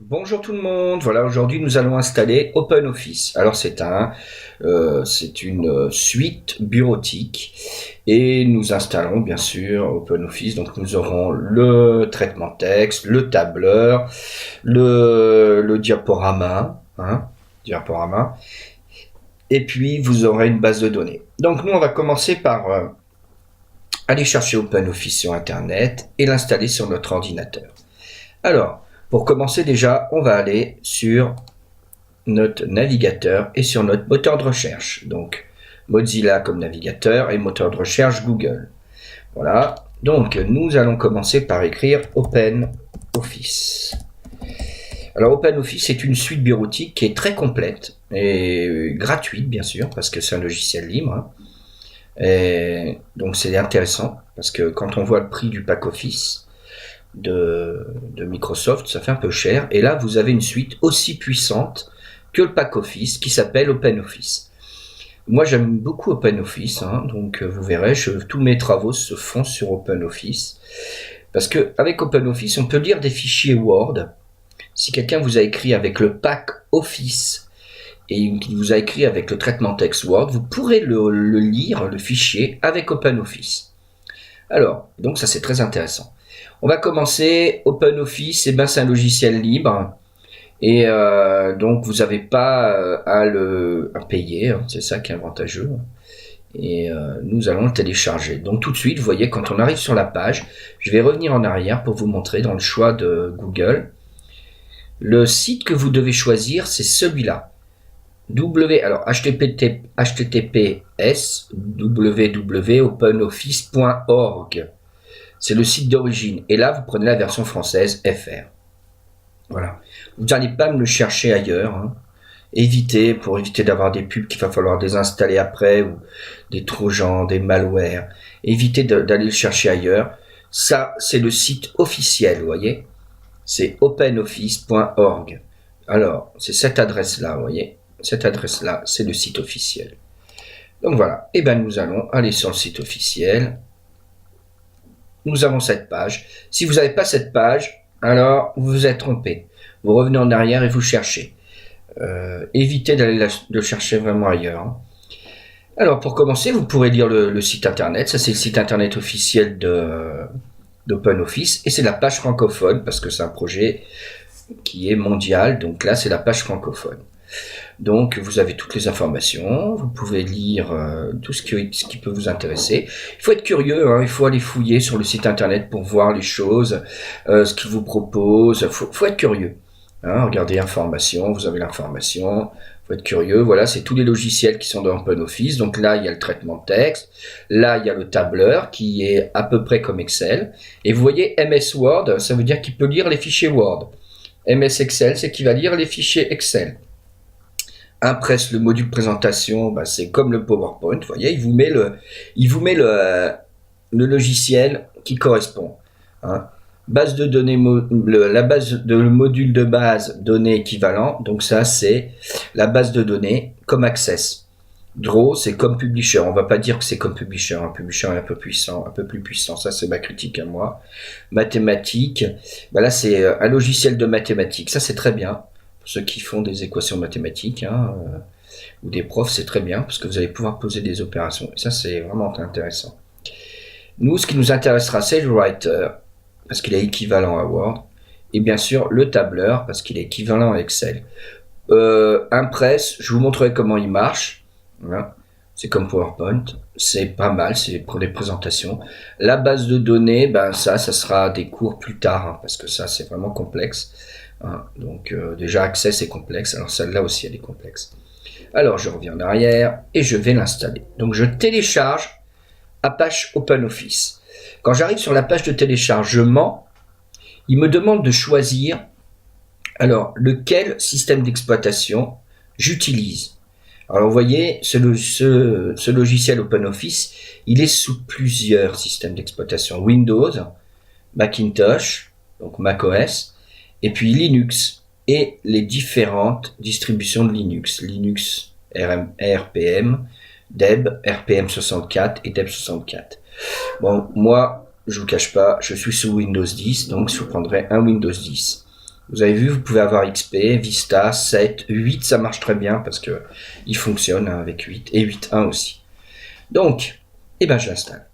Bonjour tout le monde. Voilà, aujourd'hui nous allons installer OpenOffice. Alors c'est une suite bureautique et nous installons bien sûr OpenOffice. Donc nous aurons le traitement de texte, le tableur, le diaporama, diaporama, et puis vous aurez une base de données. Donc nous on va commencer par aller chercher OpenOffice sur Internet et l'installer sur notre ordinateur. Alors, pour commencer déjà, on va aller sur notre navigateur et sur notre moteur de recherche. Donc, Mozilla comme navigateur et moteur de recherche Google. Voilà. Donc, nous allons commencer par écrire OpenOffice. Alors, OpenOffice est une suite bureautique qui est très complète et gratuite, bien sûr, parce que c'est un logiciel libre. Et donc, c'est intéressant parce que quand on voit le prix du pack Office, de Microsoft, ça fait un peu cher. Et là, vous avez une suite aussi puissante que le pack Office qui s'appelle OpenOffice. Moi, j'aime beaucoup OpenOffice, donc vous verrez, tous mes travaux se font sur OpenOffice. Parce que avec OpenOffice, on peut lire des fichiers Word. Si quelqu'un vous a écrit avec le pack Office et qui vous a écrit avec le traitement texte Word, vous pourrez le lire, le fichier, avec OpenOffice. Alors, donc ça c'est très intéressant. On va commencer. OpenOffice, c'est un logiciel libre. Et donc vous n'avez pas à payer, c'est ça qui est avantageux. Et nous allons le télécharger. Donc tout de suite, vous voyez, quand on arrive sur la page, je vais revenir en arrière pour vous montrer dans le choix de Google. Le site que vous devez choisir, c'est celui-là. Alors https www.openoffice.org. C'est le site d'origine. Et là, vous prenez la version française FR. Voilà. Vous n'allez pas me le chercher ailleurs. Pour éviter d'avoir des pubs qu'il va falloir désinstaller après, ou des trojans, des malwares. Évitez d'aller le chercher ailleurs. Ça, c'est le site officiel, vous voyez. C'est openoffice.org. Alors, c'est cette adresse-là, vous voyez. Cette adresse-là, c'est le site officiel. Donc voilà. Et ben, nous allons aller sur le site officiel. Nous avons cette page. Si vous n'avez pas cette page, alors vous vous êtes trompé. Vous revenez en arrière et vous cherchez. Évitez d'aller le chercher vraiment ailleurs. Alors pour commencer, vous pourrez lire le site internet. Ça c'est le site internet officiel d'OpenOffice. Et c'est la page francophone parce que c'est un projet qui est mondial. Donc là c'est la page francophone. Donc vous avez toutes les informations, vous pouvez lire tout ce qui peut vous intéresser. Il faut être curieux, il faut aller fouiller sur le site internet pour voir les choses, ce qu'ils vous proposent. Faut être curieux. Regardez information, vous avez l'information. Faut être curieux. Voilà, c'est tous les logiciels qui sont dans OpenOffice. Donc là, il y a le traitement de texte. Là, il y a le tableur qui est à peu près comme Excel. Et vous voyez MS Word, ça veut dire qu'il peut lire les fichiers Word. MS Excel, c'est qu'il va lire les fichiers Excel. Impress, le module présentation, c'est comme le PowerPoint, vous voyez, il vous met le logiciel qui correspond. Base de données, le module de base données équivalent, donc ça c'est la base de données comme Access. Draw, c'est comme Publisher. On va pas dire que c'est comme Publisher. Publisher est un peu puissant, un peu plus puissant. Ça, c'est ma critique à moi. Mathématiques. Là, c'est un logiciel de mathématiques. Ça, c'est très bien. Pour ceux qui font des équations mathématiques, ou des profs, c'est très bien parce que vous allez pouvoir poser des opérations. Et ça, c'est vraiment intéressant. Nous, ce qui nous intéressera, c'est le Writer parce qu'il est équivalent à Word. Et bien sûr, le tableur parce qu'il est équivalent à Excel. Impress, je vous montrerai comment il marche. Voilà. C'est comme PowerPoint, c'est pas mal, c'est pour les présentations. La base de données, ça sera des cours plus tard, parce que ça c'est vraiment complexe. Donc déjà Access est complexe, alors celle-là aussi elle est complexe. Alors je reviens en arrière et je vais l'installer. Donc je télécharge Apache OpenOffice. Quand j'arrive sur la page de téléchargement, il me demande de choisir lequel système d'exploitation j'utilise. Alors vous voyez, ce logiciel OpenOffice, il est sous plusieurs systèmes d'exploitation. Windows, Macintosh, donc macOS, et puis Linux, et les différentes distributions de Linux. Linux RPM, Deb, RPM64 et Deb64. Bon, moi, je vous cache pas, je suis sous Windows 10, donc je prendrai un Windows 10. Vous avez vu, vous pouvez avoir XP, Vista, 7, 8, ça marche très bien parce que il fonctionne hein, avec 8 et 8.1 aussi. Donc, eh ben, je l'installe.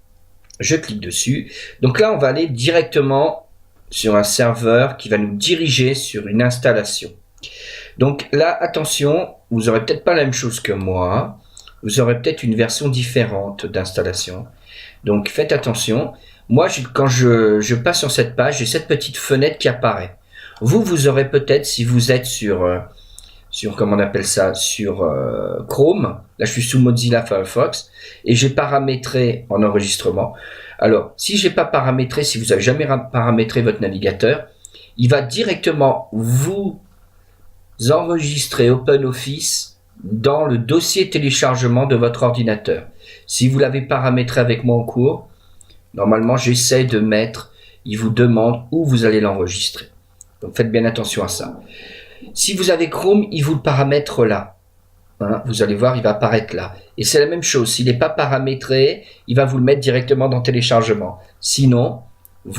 Je clique dessus. Donc là, on va aller directement sur un serveur qui va nous diriger sur une installation. Donc là, attention, vous aurez peut-être pas la même chose que moi. Vous aurez peut-être une version différente d'installation. Donc faites attention. Moi, quand je passe sur cette page, j'ai cette petite fenêtre qui apparaît. Vous aurez peut-être, si vous êtes sur comment on appelle ça, sur Chrome, là je suis sous Mozilla Firefox, et j'ai paramétré en enregistrement. Alors, si j'ai pas paramétré, si vous avez jamais paramétré votre navigateur, il va directement vous enregistrer OpenOffice dans le dossier téléchargement de votre ordinateur. Si vous l'avez paramétré avec moi en cours, normalement j'essaie de mettre, il vous demande où vous allez l'enregistrer. Donc faites bien attention à ça. Si vous avez Chrome, il vous le paramètre là. Hein, vous allez voir, il va apparaître là. Et c'est la même chose, s'il n'est pas paramétré, il va vous le mettre directement dans téléchargement. Sinon, il va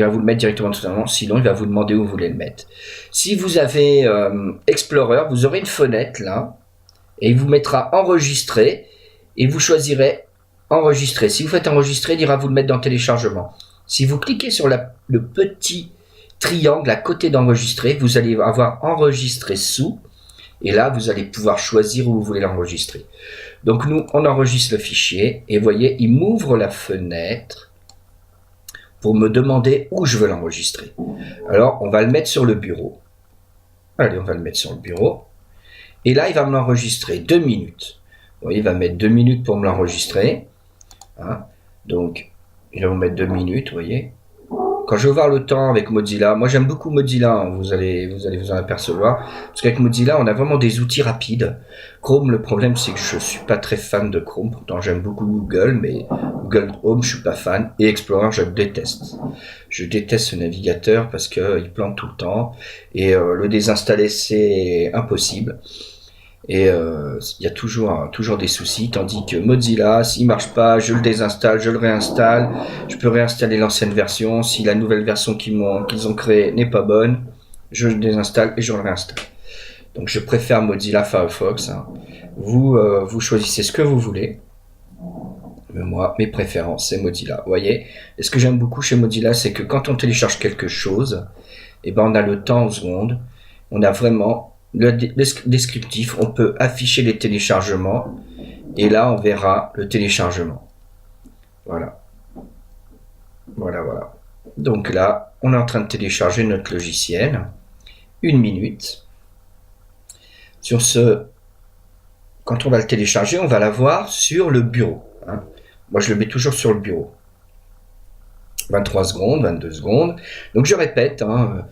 vous le mettre directement totalement, sinon il va vous demander où vous voulez le mettre. Si vous avez Explorer, vous aurez une fenêtre là, et il vous mettra enregistrer, et vous choisirez enregistrer. Si vous faites enregistrer, il ira vous le mettre dans téléchargement. Si vous cliquez sur le petit triangle à côté d'enregistrer, vous allez avoir enregistré sous, et là vous allez pouvoir choisir où vous voulez l'enregistrer. Donc nous, on enregistre le fichier, et vous voyez, il m'ouvre la fenêtre pour me demander où je veux l'enregistrer. Alors, on va le mettre sur le bureau. Allez, on va le mettre sur le bureau. Et là, il va me l'enregistrer 2 minutes. Vous voyez, il va mettre 2 minutes pour me l'enregistrer. Hein. Donc, il va vous mettre 2 minutes, vous voyez. Quand je vais voir le temps avec Mozilla, moi j'aime beaucoup Mozilla, hein, vous allez vous en apercevoir, parce qu'avec Mozilla, on a vraiment des outils rapides. Chrome, le problème, c'est que je suis pas très fan de Chrome, pourtant j'aime beaucoup Google, mais Google Chrome, je suis pas fan, et Explorer, je déteste. Je déteste ce navigateur parce que il plante tout le temps, et le désinstaller, c'est impossible. Et il y a toujours des soucis, tandis que Mozilla, s'il marche pas, je le désinstalle, je le réinstalle, je peux réinstaller l'ancienne version. Si la nouvelle version qu'ils ont créée n'est pas bonne, je le désinstalle et je le réinstalle. Donc je préfère Mozilla Firefox. Hein. Vous choisissez ce que vous voulez. Mais moi, mes préférences, c'est Mozilla. Vous voyez, et ce que j'aime beaucoup chez Mozilla, c'est que quand on télécharge quelque chose, eh ben on a le temps en secondes, on a vraiment le descriptif, on peut afficher les téléchargements et là on verra le téléchargement. Voilà. Donc là, on est en train de télécharger notre logiciel. 1 minute. Sur ce, quand on va le télécharger, on va l'avoir sur le bureau. Hein. Moi, je le mets toujours sur le bureau. 23 secondes, 22 secondes. Donc je répète, hein,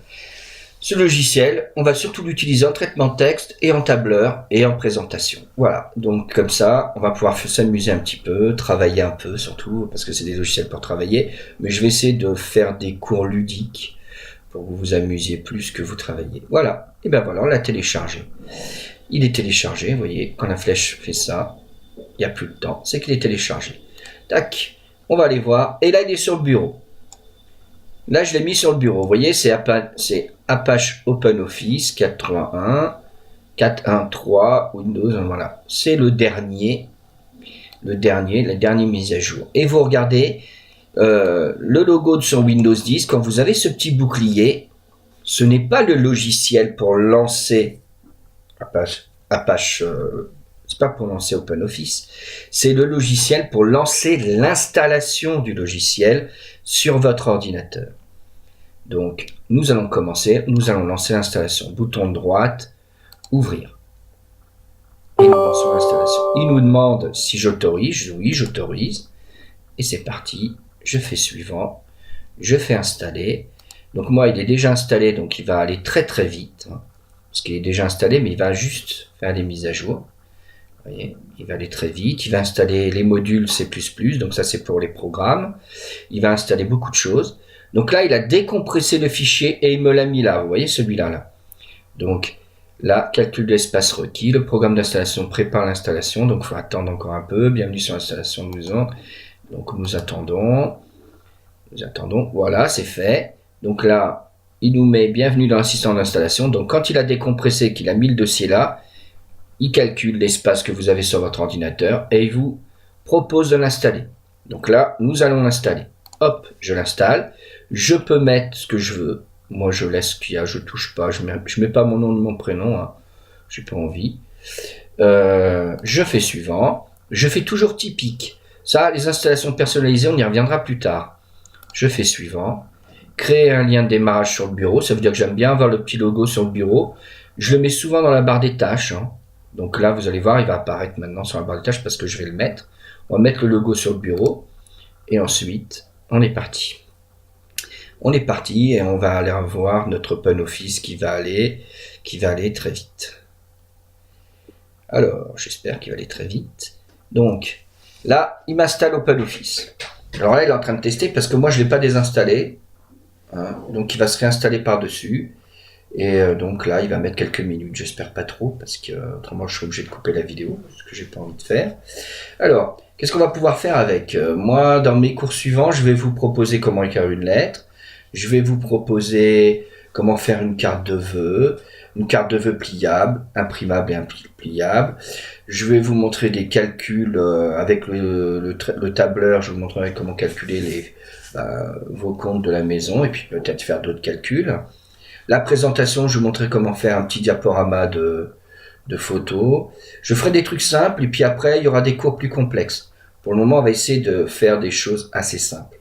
ce logiciel, on va surtout l'utiliser en traitement de texte et en tableur et en présentation. Voilà, donc comme ça, on va pouvoir s'amuser un petit peu, travailler un peu surtout, parce que c'est des logiciels pour travailler, mais je vais essayer de faire des cours ludiques pour que vous vous amusiez plus que vous travaillez. Voilà, et ben voilà, on l'a téléchargé. Il est téléchargé, vous voyez, quand la flèche fait ça, il n'y a plus de temps, c'est qu'il est téléchargé. Tac, on va aller voir, et là il est sur le bureau. Là, je l'ai mis sur le bureau. Vous voyez, c'est Apache OpenOffice 4.1, 4.1.3, Windows, voilà. C'est la dernière mise à jour. Et vous regardez le logo sur Windows 10, quand vous avez ce petit bouclier, ce n'est pas le logiciel pour lancer Apache, c'est pas pour lancer OpenOffice, c'est le logiciel pour lancer l'installation du logiciel sur votre ordinateur. Donc, nous allons lancer l'installation. Bouton de droite, ouvrir. Et nous lançons l'installation. Il nous demande si j'autorise. Oui, j'autorise. Et c'est parti. Je fais suivant. Je fais installer. Donc moi, il est déjà installé, donc il va aller très très vite. Hein, parce qu'il est déjà installé, mais il va juste faire les mises à jour. Vous voyez, il va aller très vite. Il va installer les modules C++, donc ça c'est pour les programmes. Il va installer beaucoup de choses. Donc là, il a décompressé le fichier et il me l'a mis là. Vous voyez celui-là là. Donc là, calcul de l'espace requis. Le programme d'installation prépare l'installation. Donc il faut attendre encore un peu. Bienvenue sur l'installation de Maison. Donc nous attendons. Voilà, c'est fait. Donc là, il nous met bienvenue dans l'assistant d'installation. Donc quand il a décompressé, qu'il a mis le dossier là, il calcule l'espace que vous avez sur votre ordinateur et il vous propose de l'installer. Donc là, nous allons l'installer. Hop, je l'installe. Je peux mettre ce que je veux. Moi, je laisse ce qu'il y a, je touche pas. Je mets pas mon nom ni mon prénom. Hein. J'ai pas envie. Je fais suivant. Je fais toujours typique. Ça, les installations personnalisées, on y reviendra plus tard. Je fais suivant. Créer un lien de démarrage sur le bureau. Ça veut dire que j'aime bien avoir le petit logo sur le bureau. Je le mets souvent dans la barre des tâches. Hein. Donc là, vous allez voir, il va apparaître maintenant sur la barre des tâches parce que je vais le mettre. On va mettre le logo sur le bureau. Et ensuite, on est parti. On est parti et on va aller voir notre OpenOffice qui va aller très vite. Alors, j'espère qu'il va aller très vite. Donc, là, il m'installe OpenOffice. Alors là, il est en train de tester parce que moi, je ne l'ai pas désinstallé. Hein, donc, il va se réinstaller par-dessus. Et donc là, il va mettre quelques minutes. J'espère pas trop parce que autrement, je serai obligé de couper la vidéo, ce que j'ai pas envie de faire. Alors, qu'est-ce qu'on va pouvoir faire avec moi, dans mes cours suivants, je vais vous proposer comment écrire une lettre. Je vais vous proposer comment faire une carte de vœux pliable, imprimable et impliable. Je vais vous montrer des calculs avec le tableur. Je vous montrerai comment calculer vos comptes de la maison et puis peut-être faire d'autres calculs. La présentation, je vous montrerai comment faire un petit diaporama de photos. Je ferai des trucs simples et puis après, il y aura des cours plus complexes. Pour le moment, on va essayer de faire des choses assez simples.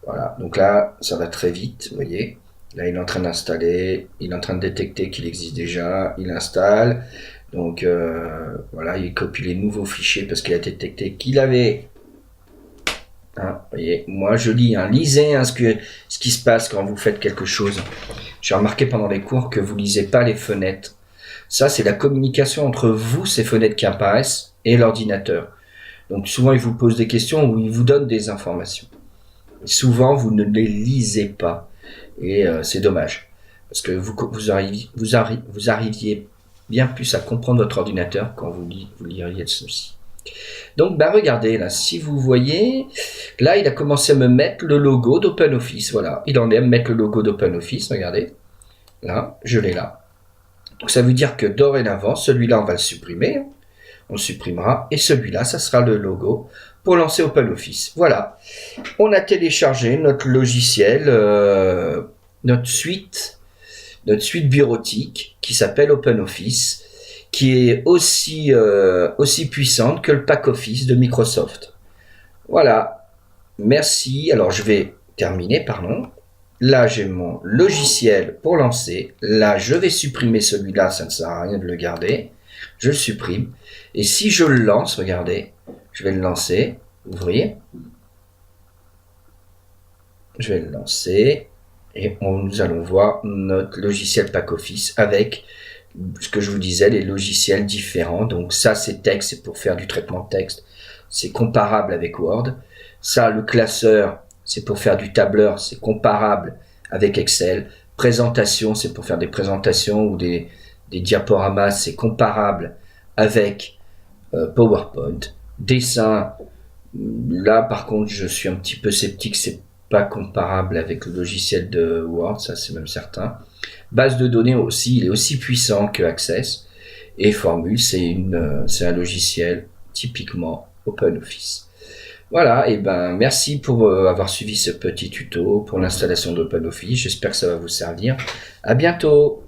Voilà, donc là, ça va très vite, vous voyez. Là, il est en train d'installer, il est en train de détecter qu'il existe déjà, il installe. Donc, voilà, il copie les nouveaux fichiers parce qu'il a détecté qu'il avait... Hein, vous voyez, moi, je lis, hein, lisez hein, ce qui se passe quand vous faites quelque chose. J'ai remarqué pendant les cours que vous lisez pas les fenêtres. Ça, c'est la communication entre vous, ces fenêtres qui apparaissent, et l'ordinateur. Donc, souvent, il vous pose des questions ou il vous donne des informations. Souvent, vous ne les lisez pas. Et c'est dommage. Parce que vous arriviez bien plus à comprendre votre ordinateur quand vous liriez ceci. Donc, bah, regardez, là, si vous voyez, là, il a commencé à me mettre le logo d'OpenOffice. Voilà, il en est à me mettre le logo d'OpenOffice, regardez. Là, je l'ai là. Donc, ça veut dire que dorénavant, celui-là, on va le supprimer. On le supprimera. Et celui-là, ça sera le logo pour lancer OpenOffice. Voilà. On a téléchargé notre logiciel, notre suite bureautique qui s'appelle OpenOffice, qui est aussi puissante que le pack Office de Microsoft. Voilà. Merci. Alors, je vais terminer, pardon. Là, j'ai mon logiciel pour lancer. Là, je vais supprimer celui-là, ça ne sert à rien de le garder. Je le supprime. Et si je le lance, regardez, je vais le lancer. Ouvrir. Je vais le lancer. Et nous allons voir notre logiciel pack Office avec ce que je vous disais, les logiciels différents. Donc ça, c'est texte, c'est pour faire du traitement de texte. C'est comparable avec Word. Ça, le classeur, c'est pour faire du tableur, c'est comparable avec Excel. Présentation, c'est pour faire des présentations ou des diaporamas, c'est comparable avec PowerPoint. Dessin, là par contre je suis un petit peu sceptique, c'est pas comparable avec le logiciel de Word, ça c'est même certain. Base de données aussi, il est aussi puissant que Access. Et Formule, c'est un logiciel typiquement OpenOffice. Voilà, et ben merci pour avoir suivi ce petit tuto pour l'installation d'OpenOffice. J'espère que ça va vous servir. À bientôt.